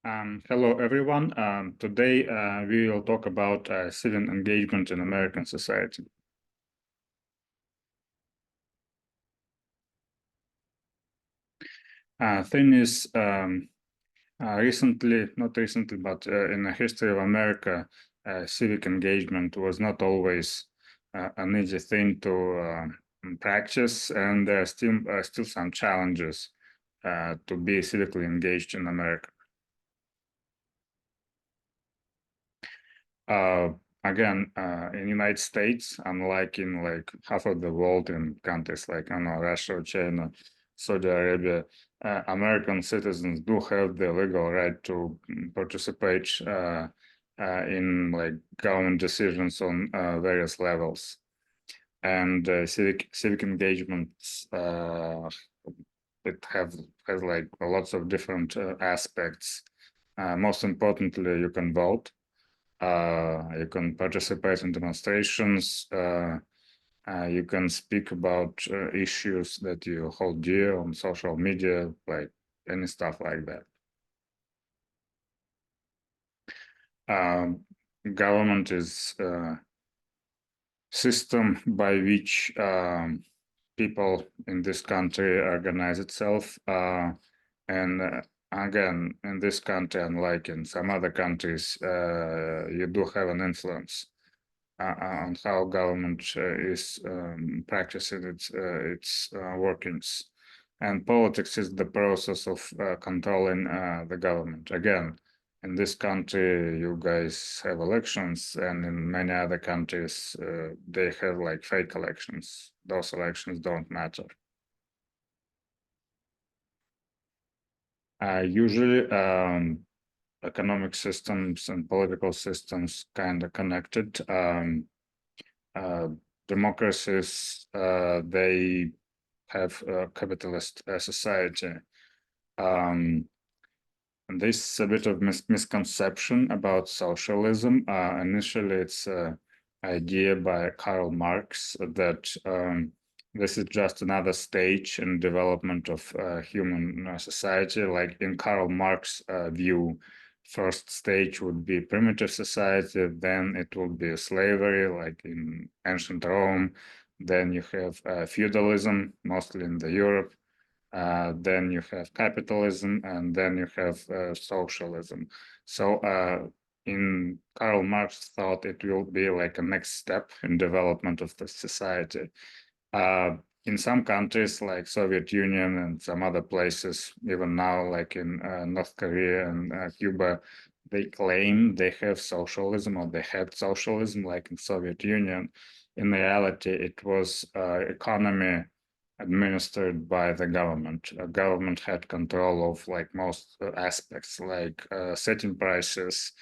Hello, everyone. Today we will talk about civic engagement in American society. Thing is, not recently, but in the history of America, civic engagement was not always an easy thing to practice, and there are still some challenges to be civically engaged in America. Uh, Again, in United States, unlike in like half of the world in countries like I don't know, Russia, China, Saudi Arabia, American citizens do have the legal right to participate in like government decisions on various levels, and civic engagements. It has like lots of different aspects. Most importantly, you can vote. You can participate in demonstrations. You can speak about issues that you hold dear on social media, like any stuff like that. Government is a system by which people in this country organize itself. And again, in this country, unlike in some other countries, you do have an influence on how government is practicing its workings. And politics is the process of controlling the government. Again, in this country, you guys have elections, and in many other countries, they have like fake elections. Those elections don't matter. Usually, economic systems and political systems kind of connected. Uh, Democracies, they have a capitalist society. Um, and this is a bit of misconception about socialism. Initially, it's an idea by Karl Marx that this is just another stage in development of human society. Like in Karl Marx view, first stage would be primitive society, then it would be slavery, like in ancient Rome. Then you have feudalism, mostly in the Europe. Then you have capitalism, and then you have socialism. So in Karl Marx thought it will be like a next step in development of the society. In some countries like Soviet Union and some other places, even now like in North Korea and Cuba, they claim they have socialism or they had socialism like in Soviet Union. In reality, it was economy administered by the government. Government had control of like most aspects, like setting prices,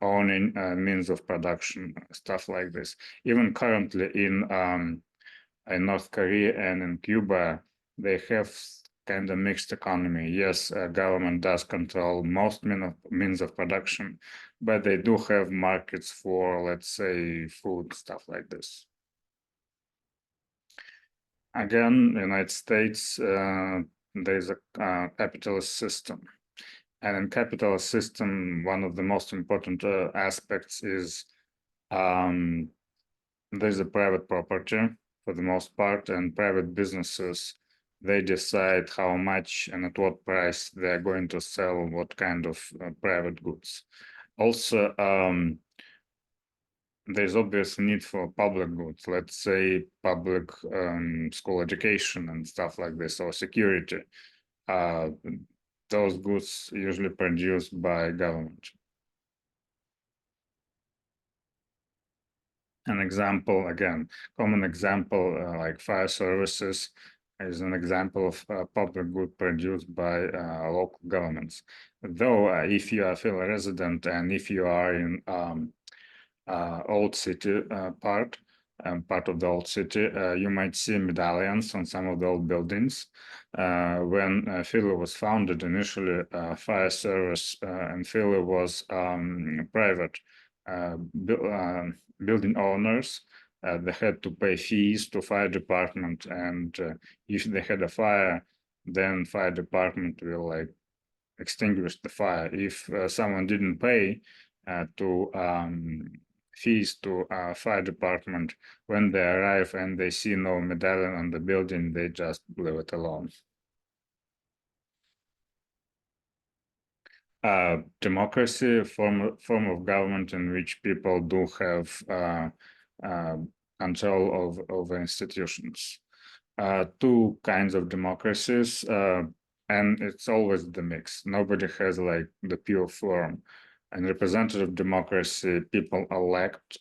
owning means of production, stuff like this. Even currently in North Korea and in Cuba, they have kind of mixed economy. Yes, government does control most means of production, but they do have markets for, let's say, food, stuff like this. Again, United States, there's a capitalist system. And in capitalist system, one of the most important aspects is there's a private property for the most part, and private businesses, they decide how much and at what price they're going to sell what kind of private goods. Also, there's obvious need for public goods, let's say public school education and stuff like this, or security. Uh, those goods usually produced by government. An example, again, common example like fire services is an example of public good produced by local governments. Though if you are still a resident and if you are in old city part of the old city, you might see medallions on some of the old buildings. When Philly was founded, initially fire service and Philly was private building owners. They had to pay fees to fire department, and if they had a fire, then fire department will like extinguish the fire. If someone didn't pay to fees to fire department, when they arrive and they see no medallion on the building, they just leave it alone. Democracy, form of government in which people do have control over institutions. Two kinds of democracies, and it's always the mix. Nobody has like the pure form. In representative democracy, people elect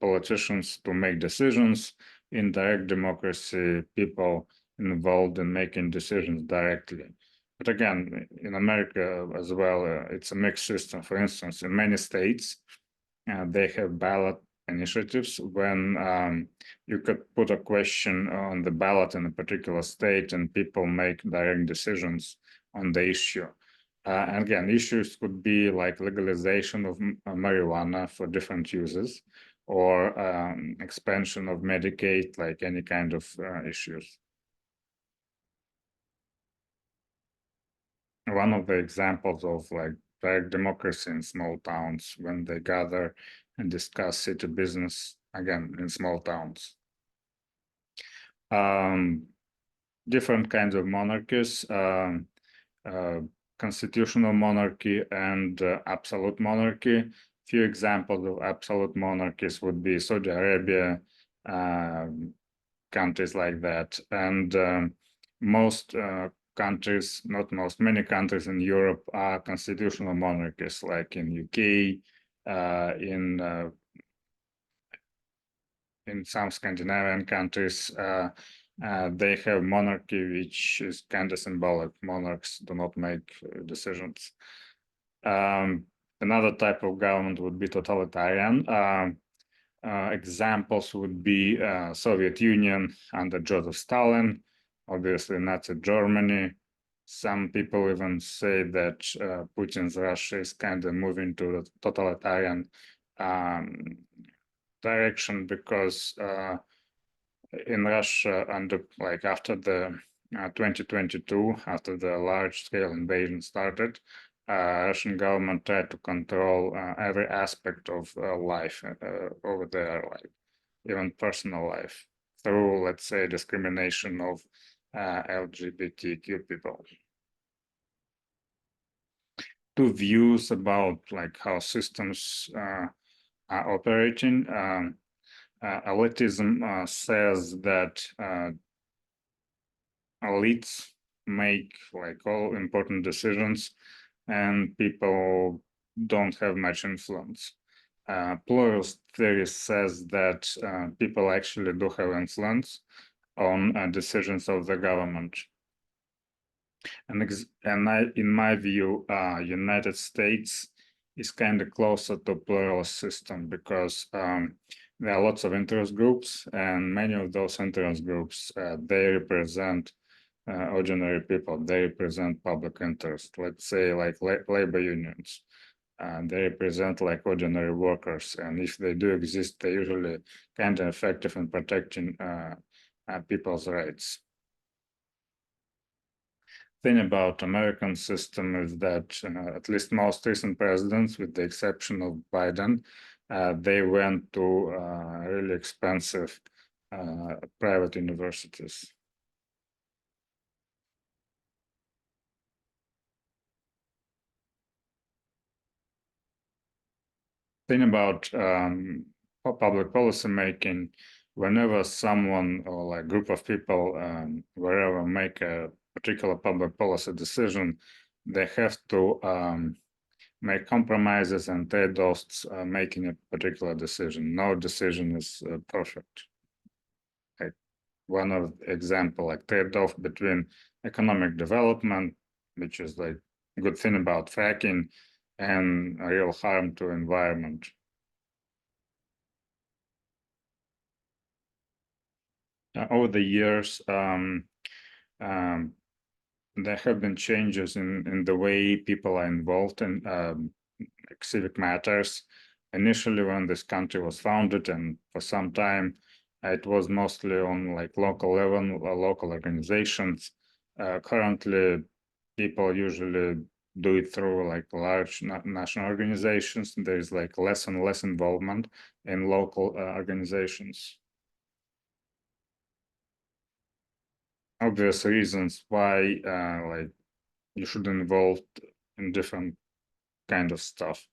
politicians to make decisions. In direct democracy, people involved in making decisions directly. But again, in America as well, it's a mixed system. For instance, in many states, they have ballot initiatives when you could put a question on the ballot in a particular state and people make direct decisions on the issue. And again, issues could be like legalization of marijuana for different uses or expansion of Medicaid, like any kind of issues. One of the examples of like direct democracy in small towns when they gather and discuss city business, again, in small towns. Different kinds of monarchies, constitutional monarchy and absolute monarchy. Few examples of absolute monarchies would be Saudi Arabia, countries like that. And most countries, not most, many countries in Europe are constitutional monarchies, like in UK, in some Scandinavian countries, they have monarchy, which is kind of symbolic. Monarchs do not make decisions. Another type of government would be totalitarian. Examples would be Soviet Union under Joseph Stalin, obviously Nazi Germany. Some people even say that Putin's Russia is kind of moving to the totalitarian direction because in Russia, like after the 2022, after the large-scale invasion started, Russian government tried to control every aspect of life over there, like even personal life, through, let's say, discrimination of LGBTQ people. Two views about like how systems are operating. Elitism says that elites make like all important decisions and people don't have much influence. Pluralist theory says that people actually do have influence on decisions of the government. And in my view, United States is kind of closer to pluralist system because there are lots of interest groups, and many of those interest groups, they represent ordinary people. They represent public interest. Let's say like labor unions. They represent like ordinary workers, and if they do exist, they're usually kind of effective in protecting people's rights. Thing about American system is that at least most recent presidents, with the exception of Biden, they went to really expensive private universities. Thing about public policy making, whenever someone or like group of people wherever make a particular public policy decision, they have to make compromises and trade-offs making a particular decision. No decision is perfect. Like one of example, like trade-off between economic development, which is like a good thing about fracking, and a real harm to environment. Over the years, there have been changes in the way people are involved in like civic matters. Initially, when this country was founded, and for some time, it was mostly on like local level, local organizations. Currently, people usually do it through like large national organizations. There's like less and less involvement in local organizations. Obvious reasons why like you should involve in different kind of stuff.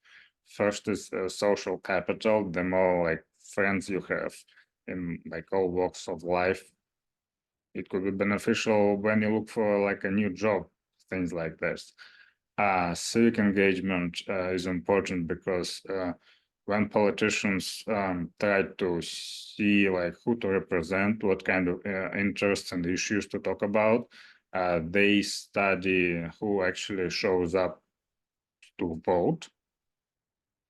First is social capital. The more like friends you have in like all walks of life, it could be beneficial when you look for like a new job, things like this. Civic engagement is important because when politicians try to see like who to represent, what kind of interests and issues to talk about, they study who actually shows up to vote,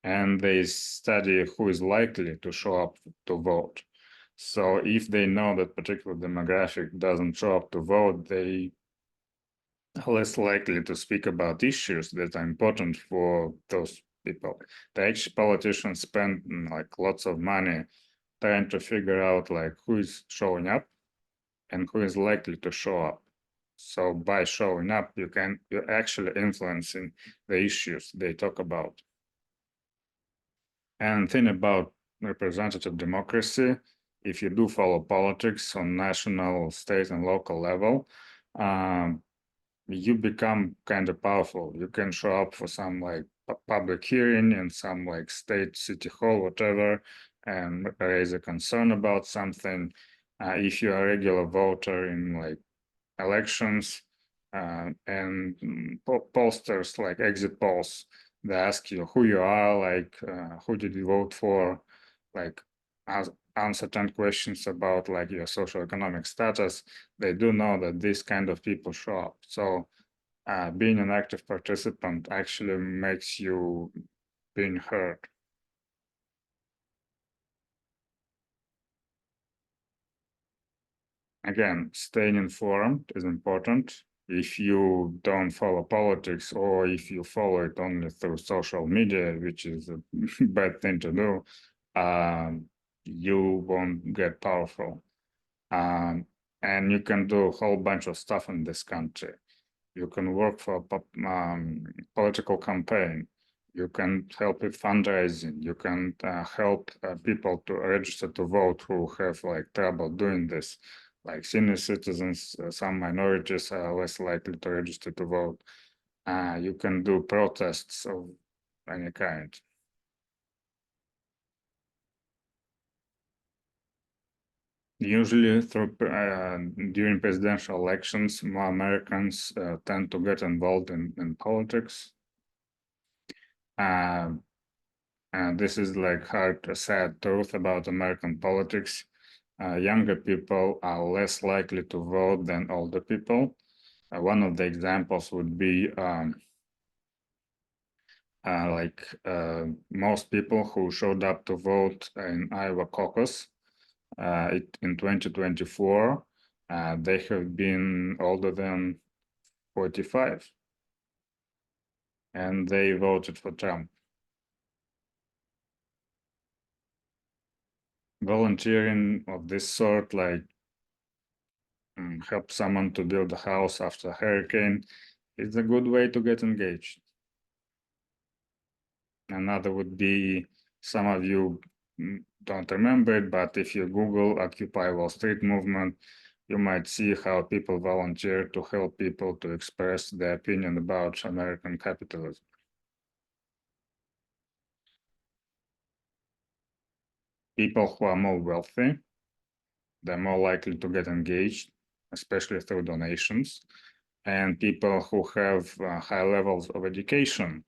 and they study who is likely to show up to vote. So if they know that particular demographic doesn't show up to vote, they are less likely to speak about issues that are important for those people. The actual politicians spend like lots of money trying to figure out like who is showing up and who is likely to show up. So by showing up, you're actually influencing the issues they talk about. And think about representative democracy. If you do follow politics on national, state, and local level, you become kind of powerful. You can show up for some like public hearing in some like state, city hall, whatever, and raise a concern about something. If you're a regular voter in like elections and posters like exit polls, they ask you who you are, like who did you vote for, like answer 10 questions about like your social economic status. They do know that these kind of people show up. So being an active participant actually makes you being heard. Again, staying informed is important. If you don't follow politics, or if you follow it only through social media, which is a bad thing to do, you won't get powerful. Um, and you can do a whole bunch of stuff in this country. You can work for a political campaign. You can help with fundraising. You can help people to register to vote who have like trouble doing this. Like senior citizens, some minorities are less likely to register to vote. You can do protests of any kind. Usually, during presidential elections, more Americans tend to get involved in politics. And this is like hard, sad truth about American politics. Younger people are less likely to vote than older people. One of the examples would be most people who showed up to vote in Iowa caucus in 2024, they have been older than 45, and they voted for Trump. Volunteering of this sort, like help someone to build a house after a hurricane, is a good way to get engaged. Another would be, some of you don't remember it, but if you Google Occupy Wall Street movement, you might see how people volunteer to help people to express their opinion about American capitalism. People who are more wealthy, they're more likely to get engaged, especially through donations. And people who have high levels of education,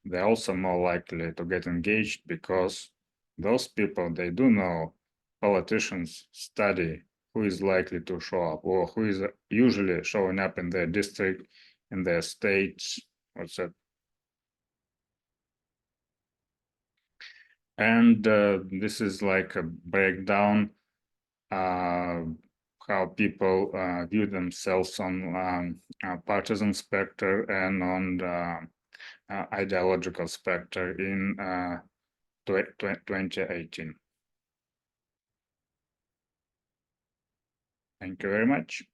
they're also more likely to get engaged because those people, they do know politicians study who is likely to show up or who is usually showing up in their district, in their state, etc. And this is like a breakdown how people view themselves on partisan specter and on the ideological specter in 2018. Thank you very much.